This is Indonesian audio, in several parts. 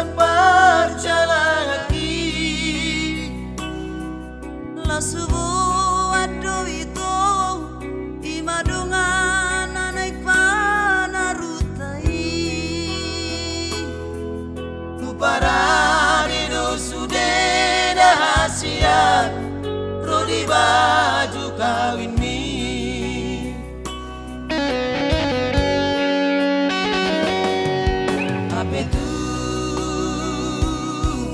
berjalan lagi. La subuh ado itu imadungan naik panarutai. Tu para dino sudah rahasia Rodi baju kawin mi. Apa tu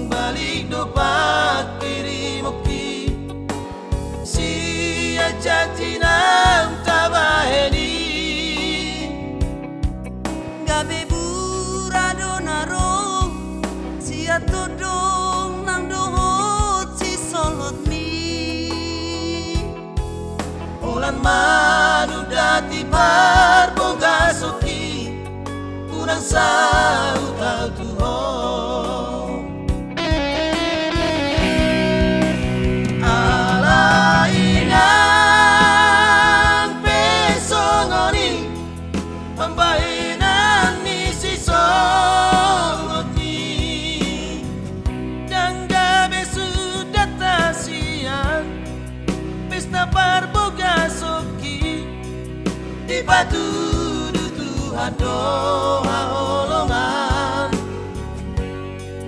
balik dopak kiri moki si janji nam tabaheni. Gabe burado naro sia todong nang dohot si solot mi. Olan manu dati barboga soki kurang sau tau Tuhan. Alainang pesongoni pembainan ni si songoni dan gabe sudah tasian pesta barboga soki di batu Tuhan doa holongan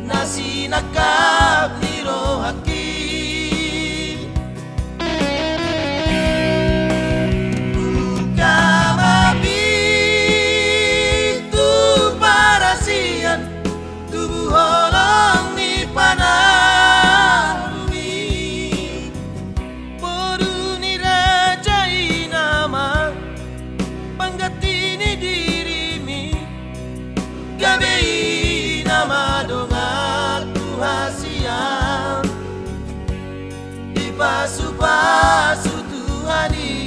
nasi nakap ni rohaki. Tubuh holong ni panarumi bodu ni rajai nama panggati ni dirimi gabei nama dongar tuhasian di pasu-pasu Tuhani.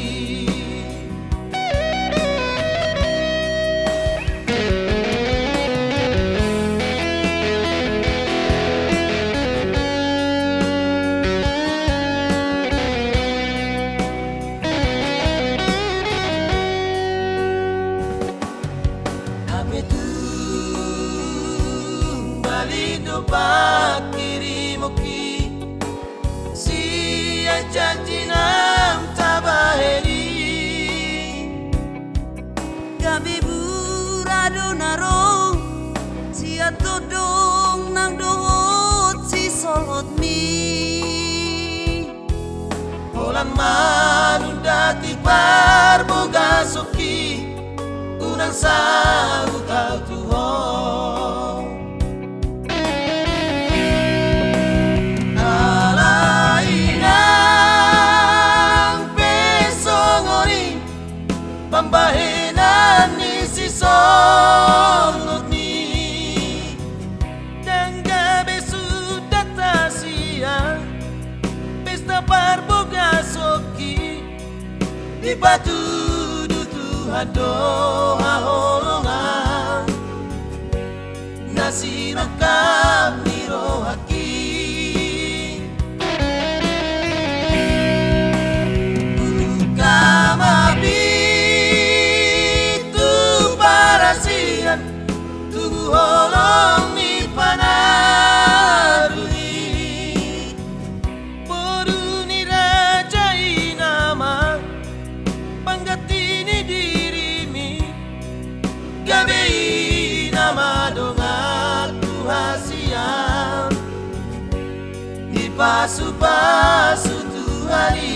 Pak kiri moki si janji nam tabaheni. Gabe burado naro sia todong nang dohot si solot mi. Olan manu dati barboga soki unang sau tau Tuhan. Pembahinan ni si songot ni dan gabe sudah tasia pesta barboga soki di batu Tuhan doa holongan nasi nakam ni rohaki. Tubuh holong ni panarui bodu ni rajai nama panggati ni dirimi gabei nama dongar tuhasian di pasu-pasu Tuhani.